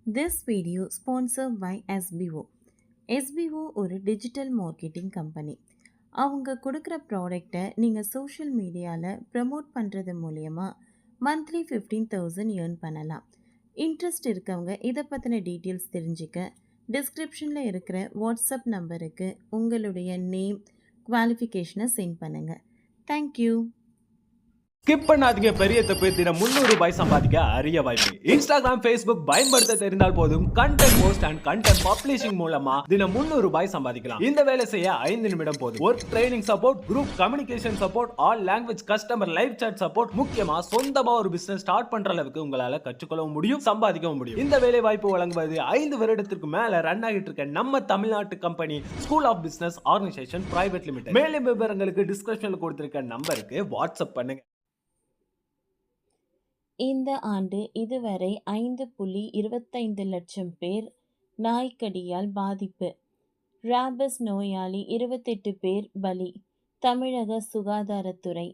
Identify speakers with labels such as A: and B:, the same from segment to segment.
A: This video sponsored by SBO. SBO ஒரு digital marketing company. அவங்க கொடுக்குற ப்ராடக்டை நீங்கள் சோஷியல் மீடியாவில் ப்ரமோட் பண்ணுறது மூலயமா மந்த்லி 15,000 ஏர்ன் பண்ணலாம். இன்ட்ரெஸ்ட் இருக்கவங்க இதை பற்றின டீட்டெயில்ஸ் தெரிஞ்சுக்க டிஸ்கிரிப்ஷனில் இருக்கிற வாட்ஸ்அப் நம்பருக்கு உங்களுடைய நேம் குவாலிஃபிகேஷனை சென்ட் பண்ணுங்கள். தேங்க்யூ.
B: ஸ்கிப் பண்ணாதீங்க, பெரிய தப்பு. தினம் 300 ரூபாய் சம்பாதிக்க அரிய வாய்ப்பு. இன்ஸ்டாகிராம், ஃபேஸ்புக் பயன்படுத்த தெரிந்தால் போதும். Content post and content publishing மூலமா தினம் 300 ரூபாய் சம்பாதிக்கலாம். இந்த வேலை செய்ய 5 நிமிடம் போதும். Work training support, group communication support, all language customer live chat support, முக்கியமா சொந்தமா ஒரு பிசினஸ் ஸ்டார்ட் பண்ற அளவுக்கு உங்களால கற்றுக்கொள்ளவும் முடியும், சம்பாதிக்கவும் முடியும். இந்த வேலை வாய்ப்பு வழங்குவது 5 வருடத்திற்கு மேல ரன் ஆகிட்டு இருக்க நம்ம தமிழ்நாட்டு company school of business organisation private limited. மேலும் விவரங்களுக்கு டிஸ்கிரிப்ஷன்ல கொடுத்திருக்க நம்பருக்கு வாட்ஸ்அப் பண்ணுங்க.
A: இந்த ஆண்டு இதுவரை 5.25 லட்சம் பேர் நாய்க்கடியால் பாதிப்பு. ராபிஸ் நோயாளி 28 பேர் பலி. தமிழக சுகாதாரத்துறை.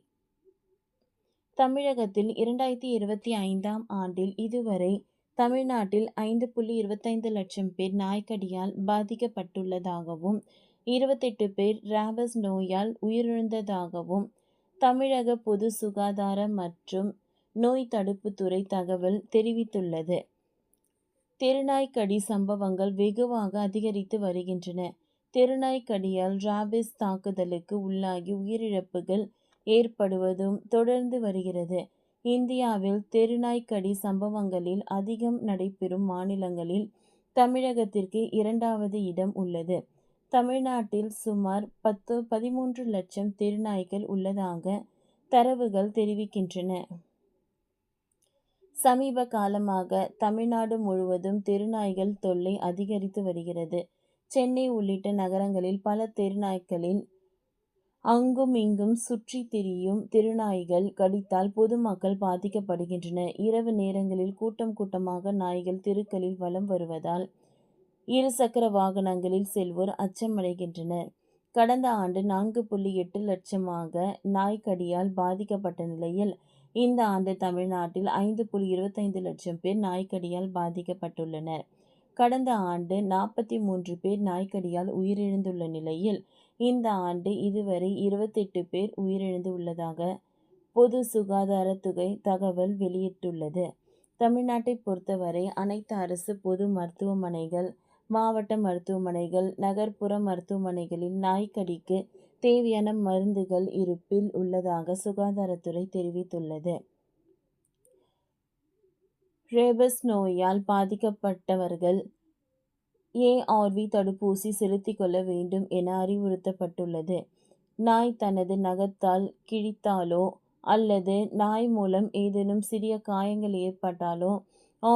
A: தமிழகத்தில் 2025ஆம் ஆண்டில் இதுவரை தமிழ்நாட்டில் 5.25 லட்சம் பேர் நாய்க்கடியால் பாதிக்கப்பட்டுள்ளதாகவும் 28 பேர் ராபிஸ் நோயால் உயிரிழந்ததாகவும் தமிழக பொது சுகாதார மற்றும் நோய் தடுப்புத்துறை தகவல் தெரிவித்துள்ளது. தெருநாய்க்கடி சம்பவங்கள் வெகுவாக அதிகரித்து வருகின்றன. தெருநாய்க்கடியால் ராபிஸ் தாக்குதலுக்கு உள்ளாகி உயிரிழப்புகள் ஏற்படுவதும் தொடர்ந்து வருகிறது. இந்தியாவில் தெருநாய்க்கடி சம்பவங்களில் அதிகம் நடைபெறும் மாநிலங்களில் தமிழகத்திற்கு 2வது இடம் உள்ளது. தமிழ்நாட்டில் சுமார் 13 லட்சம் தெருநாய்கள் உள்ளதாக தரவுகள் தெரிவிக்கின்றன. சமீப காலமாக தமிழ்நாடு முழுவதும் தெருநாய்கள் தொல்லை அதிகரித்து வருகிறது. சென்னை உள்ளிட்ட நகரங்களில் பல தெருநாய்களில் அங்கும் இங்கும் சுற்றி திரியும் தெருநாய்கள் கடித்தால் பொதுமக்கள் பாதிக்கப்படுகின்றனர். இரவு நேரங்களில் கூட்டம் கூட்டமாக நாய்கள் தெருக்களில் வலம் வருவதால் இருசக்கர வாகனங்களில் செல்வோர் அச்சமடைகின்றனர். கடந்த ஆண்டு 4.8 லட்சமாக நாய்க்கடியால் பாதிக்கப்பட்ட நிலையில் இந்த ஆண்டு தமிழ்நாட்டில் 5.25 லட்சம் பேர் நாய்க்கடியால் பாதிக்கப்பட்டுள்ளனர். கடந்த ஆண்டு 43 பேர் நாய்க்கடியால் உயிரிழந்துள்ள நிலையில் இந்த ஆண்டு இதுவரை 28 பேர் உயிரிழந்து உள்ளதாக பொது சுகாதாரத்துறை தகவல் வெளியிட்டுள்ளது. தமிழ்நாட்டை பொறுத்தவரை அனைத்து அரசு பொது மருத்துவமனைகள், மாவட்ட மருத்துவமனைகள், நகர்ப்புற மருத்துவமனைகளில் நாய்க்கடிக்கு தேவையான மருந்துகள் இருப்பில் உள்ளதாக சுகாதாரத்துறை தெரிவித்துள்ளது. ரேபிஸ் நோயால் பாதிக்கப்பட்டவர்கள் ARV தடுப்பூசி செலுத்திக் கொள்ள வேண்டும் என அறிவுறுத்தப்பட்டுள்ளது. நாய் தனது நகத்தால் கிழித்தாலோ அல்லது நாய் மூலம் ஏதேனும் சிறிய காயங்கள் ஏற்பட்டாலோ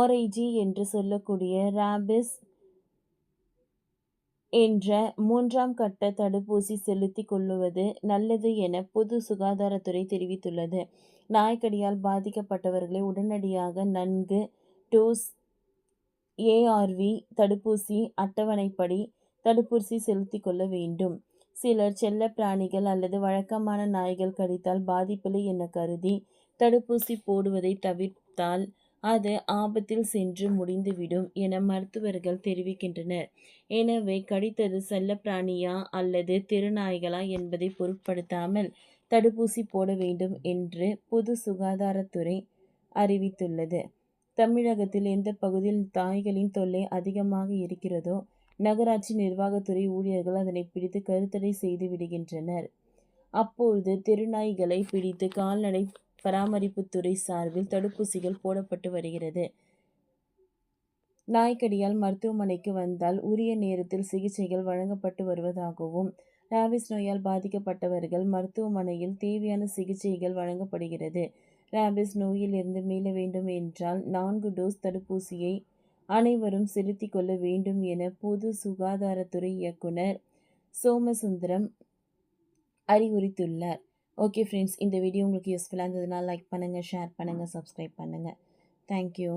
A: RIG என்று சொல்லக்கூடிய ராபிஸ் என்ற 3ஆம் கட்ட தடுப்பூசி செலுத்திக் கொள்ளுவது நல்லது என பொது சுகாதாரத்துறை தெரிவித்துள்ளது. நாய்க்கடியால் பாதிக்கப்பட்டவர்களை உடனடியாக 4 டோஸ் ARV தடுப்பூசி அட்டவணைப்படி தடுப்பூசி செலுத்திக் கொள்ள வேண்டும். சிலர் செல்ல பிராணிகள் அல்லது வழக்கமான நாய்கள் கடித்தால் பாதிப்பில்லை என கருதி தடுப்பூசி போடுவதை தவிர்த்தால் அது ஆபத்தில் சென்று முடிந்துவிடும் என மருத்துவர்கள் தெரிவிக்கின்றனர். எனவே கடித்தது செல்லப்பிராணியா அல்லது தெருநாய்களா என்பதை பொருட்படுத்தாமல் தடுப்பூசி போட வேண்டும் என்று பொது சுகாதாரத்துறை அறிவித்துள்ளது. தமிழகத்தில் எந்த பகுதியில் நாய்களின் தொல்லை அதிகமாக இருக்கிறதோ நகராட்சி நிர்வாகத்துறை ஊழியர்கள் அதனை பிடித்து கருத்தடை செய்து விடுகின்றனர். அப்பொழுது தெருநாய்களை பிடித்து கால்நடை பராமரிப்புத்துறை சார்பில் தடுப்பூசிகள் போடப்பட்டு வருகிறது. நாய்க்கடியால் மருத்துவமனைக்கு வந்தால் உரிய நேரத்தில் சிகிச்சைகள் வழங்கப்பட்டு வருவதாகவும் ராபிஸ் நோயால் பாதிக்கப்பட்டவர்கள் மருத்துவமனையில் தேவையான சிகிச்சைகள் வழங்கப்படுகிறது. ராபிஸ் நோயில் இருந்து மீள வேண்டும் என்றால் 4 டோஸ் தடுப்பூசியை அனைவரும் செலுத்திக் கொள்ள வேண்டும் என பொது சுகாதாரத்துறை இயக்குனர் சோமசுந்தரம் அறிவுறுத்தியுள்ளார். ஓகே ஃப்ரெண்ட்ஸ், இந்த வீடியோ உங்களுக்கு யூஸ்ஃபுல்லாக இருந்ததுனால் லைக் பண்ணுங்கள், ஷேர் பண்ணுங்கள், சப்ஸ்கிரைப் பண்ணுங்கள். தேங்க்யூ.